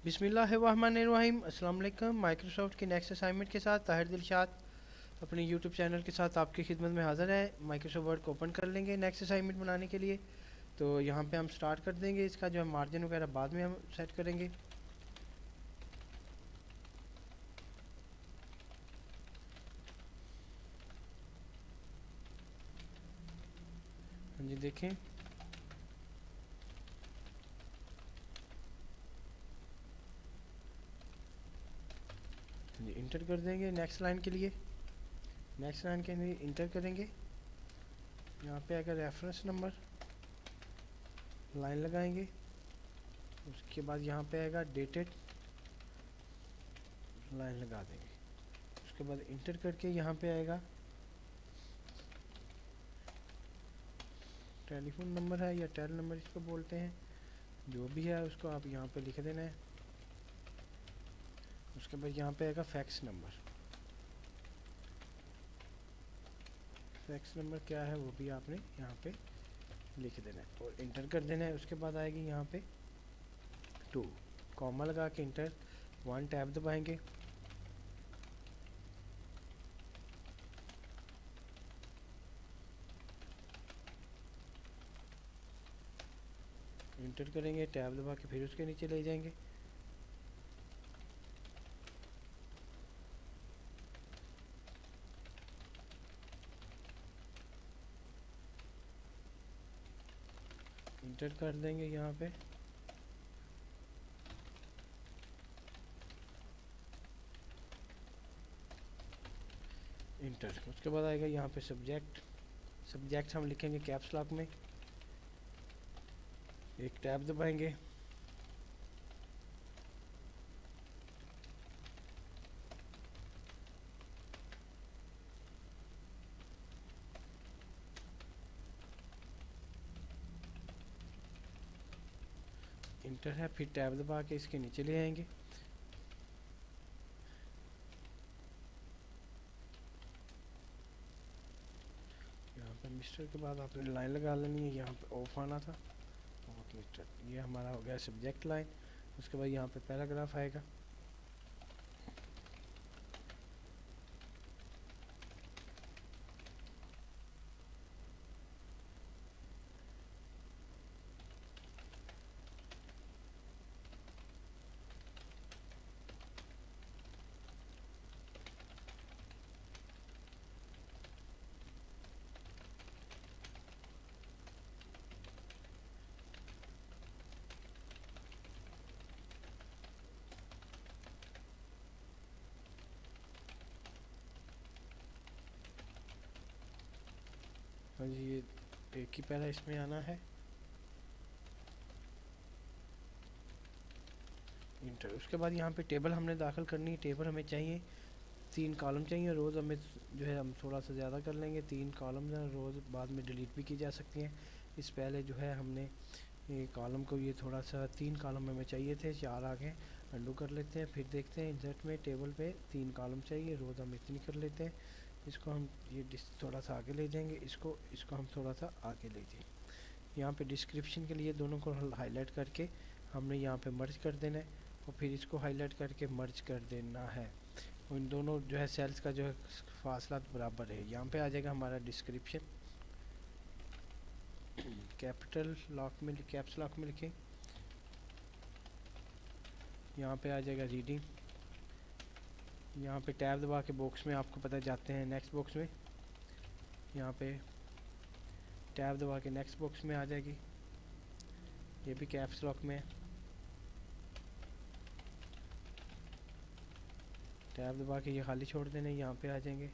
बिस्मिल्लाहिर्रहमानिर्रहीम। अस्सलाम वालेकुम। माइक्रोसॉफ्ट की नेक्स्ट असाइनमेंट के साथ ताहिर दिलशाद अपने यूट्यूब चैनल के साथ आपकी खिदमत में हाज़िर है। माइक्रोसॉफ्ट वर्ड को ओपन कर लेंगे नेक्स्ट असाइनमेंट बनाने के लिए। तो यहाँ पे हम स्टार्ट कर देंगे। इसका जो है मार्जिन वगैरह बाद में हम सेट करेंगे। हाँ जी, देखें जी, इंटर कर देंगे नेक्स्ट लाइन के लिए। नेक्स्ट लाइन के लिए इंटर करेंगे। यहाँ पे अगर रेफरेंस नंबर लाइन लगाएंगे, उसके बाद यहाँ पे आएगा डेटेड, लाइन लगा देंगे। उसके बाद इंटर करके यहाँ पे आएगा टेलीफोन नंबर है या टेल नंबर इसको बोलते हैं, जो भी है उसको आप यहाँ पे लिख देना है। उसके बाद यहाँ पे आएगा फैक्स नंबर। फैक्स नंबर क्या है वो भी आपने यहाँ पे लिख देना है और इंटर कर देना है। उसके बाद आएगी यहाँ पे 2 कॉमा लगा के इंटर 1 टैब दबाएंगे। इंटर करेंगे, टैब दबा के फिर उसके नीचे ले जाएंगे। इंटर कर देंगे यहाँ पे। इंटर। उसके बाद आएगा यहाँ पे सब्जेक्ट। सब्जेक्ट हम लिखेंगे कैप्स लॉक में। एक टैब दबाएंगे। इंटर है, फिर टैब दबा के इसके नीचे ले आएंगे। यहाँ पे मिस्टर के बाद आपने लाइन लगा लेनी है, यहाँ पे ऑफ आना था। और मिस्टर, ये हमारा हो गया सब्जेक्ट लाइन। उसके बाद यहाँ पे पैराग्राफ आएगा। हाँ जी, ये एक ही पैरा इसमें आना है। इंटर। उसके बाद यहाँ पे टेबल हमने दाखिल करनी है। टेबल हमें चाहिए 3 कॉलम चाहिए। रोज़ हमें जो है हम थोड़ा सा ज़्यादा कर लेंगे। 3 कॉलम हैं, रोज़ बाद में डिलीट भी की जा सकती हैं। इस पहले जो है हमने ये कॉलम को, ये थोड़ा सा 3 कॉलम हमें चाहिए थे, 4 आ गए। अंडू कर लेते हैं, फिर देखते हैं इंसर्ट में टेबल पे 3 कॉलम चाहिए, रोज़ हम इतनी कर लेते हैं। इसको हम ये थोड़ा सा आगे ले जाएंगे। इसको इसको हम थोड़ा सा आगे ले जाएंगे। यहाँ पे डिस्क्रिप्शन के लिए दोनों को हाईलाइट करके हमने यहाँ पे मर्ज कर देना है और फिर इसको हाईलाइट करके मर्ज कर देना है। उन दोनों जो है सेल्स का जो है फासला बराबर है। यहाँ पे आ जाएगा हमारा डिस्क्रिप्शन। कैपिटल लॉक में, कैप्स लॉक में लिखें। यहाँ पे आ जाएगा रीडिंग। यहाँ पे टैब दबा के बॉक्स में, आपको पता जाते हैं नेक्स्ट बॉक्स में, यहाँ पे टैब दबा के नेक्स्ट बॉक्स में आ जाएगी। ये भी कैप्स लॉक में है। टैब दबा के ये खाली छोड़ देने, यहाँ पे आ जाएंगे।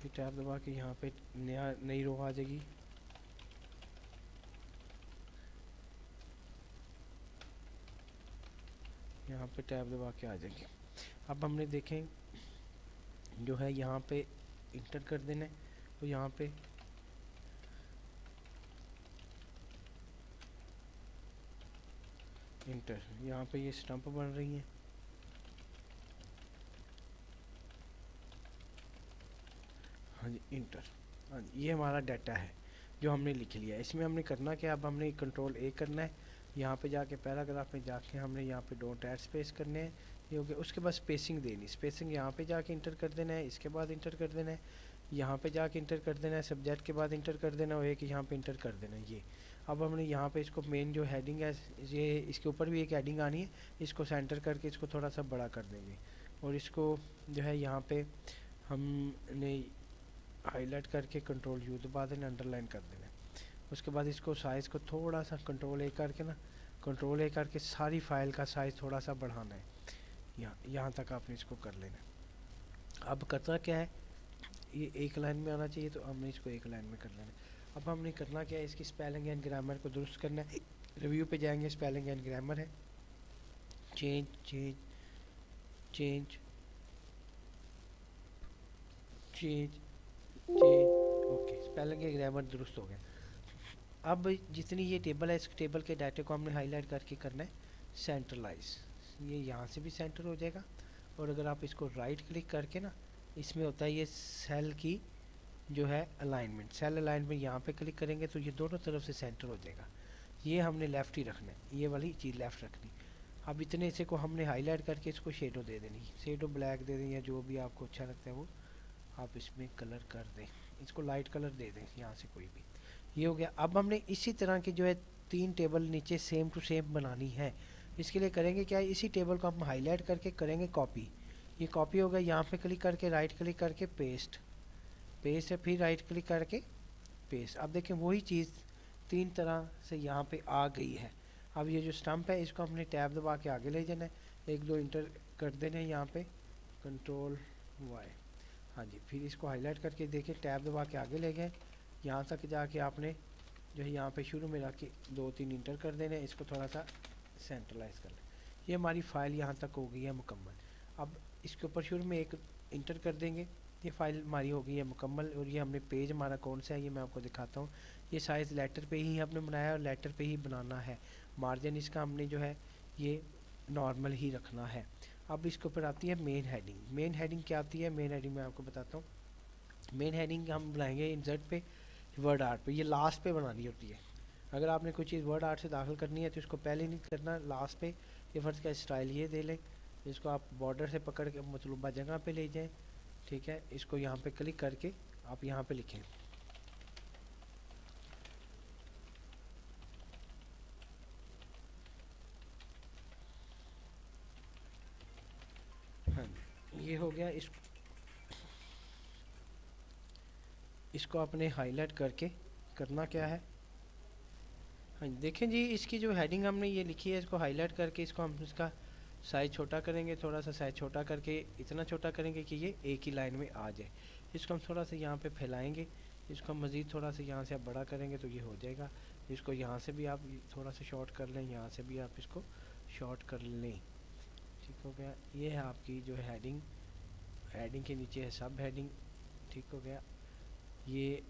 फिर टैब दबा के यहाँ पे नई रो आ जाएगी। यहाँ पे टैब दबा के आ जाएंगे। अब हमने देखें जो है यहाँ पे इंटर कर देना है। तो यहाँ पे इंटर, यहाँ पे ये स्टंप बन रही है। हाँ जी, इंटर। हाँ जी, ये हमारा डाटा है। जो हमने लिख लिया। इसमें हमने करना क्या, अब हमने कंट्रोल ए करना है, यहाँ पे जाके पैराग्राफ में जाके हमने यहाँ पे डोंट ऐड स्पेस करने हैं, ये हो गया। उसके बाद स्पेसिंग देनी, स्पेसिंग यहाँ पे जाके इंटर कर देना है, इसके बाद इंटर कर देना है, यहाँ पे जाके इंटर कर देना है, सब्जेक्ट के बाद इंटर कर देना है, और एक यहाँ पे इंटर कर देना है ये। अब हमने यहाँ पे इसको मेन जो हेडिंग है, ये इसके ऊपर भी एक हेडिंग आनी है, इसको सेंटर करके इसको थोड़ा सा बड़ा कर देंगे, और इसको जो है यहाँ पे हमने हाईलाइट करके कंट्रोल यू दबा देना, अंडरलाइन कर देना। उसके बाद इसको साइज़ को थोड़ा सा कंट्रोल ए करके ना, कंट्रोल ए करके सारी फाइल का साइज़ थोड़ा सा बढ़ाना है, यहाँ तक आपने इसको कर लेना। अब करना क्या है, ये एक लाइन में आना चाहिए, तो हमने इसको एक लाइन में कर लेना। अब हमने करना क्या है, इसकी स्पेलिंग एंड ग्रामर को दुरुस्त करना है। रिव्यू पे जाएंगे, स्पेलिंग एंड ग्रामर है, change change change change change, okay, spelling and grammar दुरुस्त हो गया। अब जितनी ये टेबल है, इस टेबल के डाटे को हमने हाईलाइट करके करना है सेंट्रलाइज, ये यहाँ से भी सेंटर हो जाएगा। और अगर आप इसको राइट क्लिक करके ना, इसमें होता है ये सेल की जो है अलाइनमेंट, सेल अलाइनमेंट, यहाँ पे क्लिक करेंगे तो ये दोनों तरफ से सेंटर हो जाएगा। ये हमने लेफ़्ट ही रखना है, ये वाली चीज़ लेफ़्ट रखनी। अब इतने से को हमने हाईलाइट करके इसको शेडो दे देनी, शेडो ब्लैक दे दें या जो भी आपको अच्छा लगता है वो आप इसमें कलर कर दें, इसको लाइट कलर दे दें यहाँ से कोई भी। ये हो गया। अब हमने इसी तरह की जो है 3 टेबल नीचे सेम टू सेम बनानी है। इसके लिए करेंगे क्या, इसी टेबल को हम हाईलाइट करके करेंगे कॉपी। ये कॉपी हो गया, यहाँ पे क्लिक करके राइट क्लिक करके पेस्ट, पेस्ट है, फिर राइट क्लिक करके पेस्ट। अब देखें वही चीज़ 3 तरह से यहाँ पे आ गई है। अब ये जो स्टम्प है इसको हमने टैब दबा के आगे ले जाना है, 1 2 इंटर कर देने हैं यहाँ पे, कंट्रोल वाई, हाँ जी, फिर इसको हाईलाइट करके देखिए टैब दबा के आगे ले गए, यहाँ तक जाके आपने जो है यहाँ पे शुरू में रख के 2 3 इंटर कर देने, इसको थोड़ा सा सेंट्रलाइज कर लें। ये हमारी फ़ाइल यहाँ तक हो गई है मुकम्मल। अब इसके ऊपर शुरू में एक इंटर कर देंगे, ये फ़ाइल हमारी हो गई है मुकम्मल। और ये हमने पेज हमारा कौन सा है ये मैं आपको दिखाता हूँ। ये साइज़ लेटर पे ही हमने बनाया और लेटर पे ही बनाना है। मार्जिन इसका हमने जो है ये नॉर्मल ही रखना है। अब इसके ऊपर आती है मेन हेडिंग। मेन हेडिंग क्या आती है, मेन हेडिंग मैं आपको बताता हूँ। मेन हेडिंग हम बनाएंगे इंसर्ट पे, वर्ड आर्ट पे, ये लास्ट पे बनानी होती है। अगर आपने कोई चीज़ वर्ड आर्ट से दाखिल करनी है तो इसको पहले नहीं करना, लास्ट पे। ये फर्स्ट का स्टाइल ये दे लें, इसको आप बॉर्डर से पकड़ के मतलूबा जगह पे ले जाएं, ठीक है। इसको यहाँ पे क्लिक करके आप यहाँ पे लिखें, हाँ ये हो गया। इसको आपने हाईलाइट करके करना क्या है, हाँ देखें जी, इसकी जो हेडिंग हमने ये लिखी है इसको हाईलाइट करके इसको हम इसका साइज़ छोटा करेंगे, थोड़ा सा साइज़ छोटा करके इतना छोटा करेंगे कि ये एक ही लाइन में आ जाए। इसको हम थोड़ा सा यहाँ पे फैलाएंगे, इसको हम मज़ीद थोड़ा सा यहाँ से आप बड़ा करेंगे तो ये हो जाएगा। इसको यहाँ से भी आप थोड़ा सा शॉर्ट कर लें, यहाँ से भी आप इसको शॉर्ट कर लें, ठीक हो गया। ये है आपकी जो हेडिंग, हेडिंग के नीचे है सब हेडिंग, ठीक हो गया। ये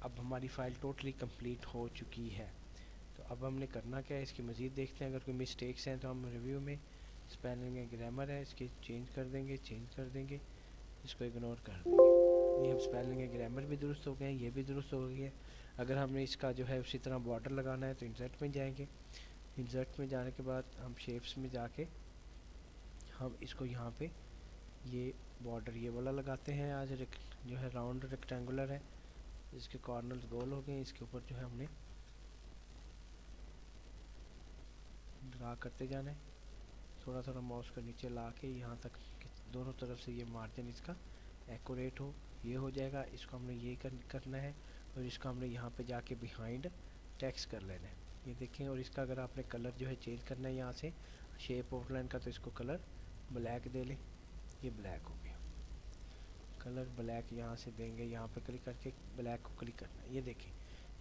अब हमारी फ़ाइल टोटली कंप्लीट हो चुकी है। तो अब हमने करना क्या है, इसकी मज़ीद देखते हैं। अगर कोई मिस्टेक्स हैं तो हम रिव्यू में स्पेलिंग एंड ग्रामर है इसके चेंज कर देंगे, इसको इग्नोर कर देंगे। ये हम स्पेलिंग एंड ग्रामर भी दुरुस्त हो गए हैं, ये भी दुरुस्त हो गई है। अगर हमने इसका जो है उसी तरह बॉर्डर लगाना है तो इंसर्ट में जाएंगे, इंसर्ट में जाने के बाद हम शेप्स में जाके हम इसको यहाँ पे ये बॉर्डर ये वाला लगाते हैं। आज जो है राउंड रेक्टेंगुलर है, इसके कॉर्नर्स गोल हो गए, इसके ऊपर जो है हमने ड्रा करते जाना है, थोड़ा थोड़ा माउस को नीचे ला के यहाँ तक दोनों तरफ से ये मार्जिन इसका एक्यूरेट हो, ये हो जाएगा। इसको हमने ये करना है, और इसको हमने यहाँ पे जाके बिहाइंड टेक्स्ट कर लेना है, ये देखें। और इसका अगर आपने कलर जो है चेंज करना है यहाँ से शेप आउटलाइन का, तो इसको कलर ब्लैक दे लें, ये ब्लैक हो गया। कलर ब्लैक यहाँ से देंगे, यहाँ पे क्लिक करके ब्लैक को क्लिक करना है, ये देखें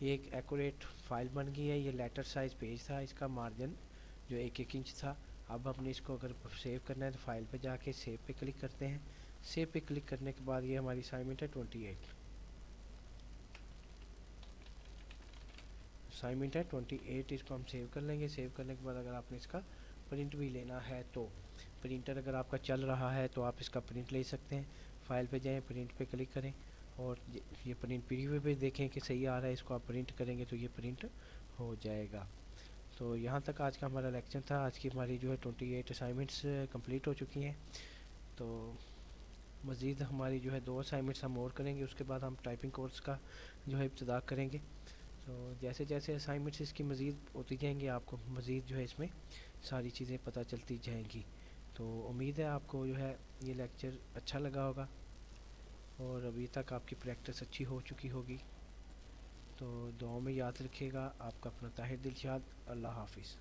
ये एक एक्यूरेट फाइल बन गई है। ये लेटर साइज पेज था, इसका मार्जिन जो 1 1 इंच था। अब हमने इसको अगर सेव करना है तो फाइल पे जाके सेव पे क्लिक करते हैं। सेव पे क्लिक करने के बाद ये हमारी असाइनमेंट है 28, असाइनमेंट है 28, इसको हम सेव कर लेंगे। सेव करने के बाद अगर आपने इसका प्रिंट भी लेना है तो प्रिंटर अगर आपका चल रहा है तो आप इसका प्रिंट ले सकते हैं। फाइल पे जाएं, प्रिंट पे क्लिक करें, और ये प्रिंट प्रीव्यू पे देखें कि सही आ रहा है, इसको आप प्रिंट करेंगे तो ये प्रिंट हो जाएगा। तो यहाँ तक आज का हमारा लेक्चर था। आज की हमारी जो है 28 असाइनमेंट्स कंप्लीट हो चुकी हैं। तो मज़ीद हमारी जो है 2 असाइनमेंट्स हम और करेंगे, उसके बाद हम टाइपिंग कोर्स का जो है इब्तिदा करेंगे। तो जैसे जैसे असाइनमेंट्स इसकी मज़ीद होती जाएंगी आपको मज़ीद जो है इसमें सारी चीज़ें पता चलती जाएंगी। तो उम्मीद है आपको जो है ये लेक्चर अच्छा लगा होगा और अभी तक आपकी प्रैक्टिस अच्छी हो चुकी होगी। तो दुआओं में याद रखिएगा। आपका अपना ताहिर दिलशाद। अल्लाह हाफिज़।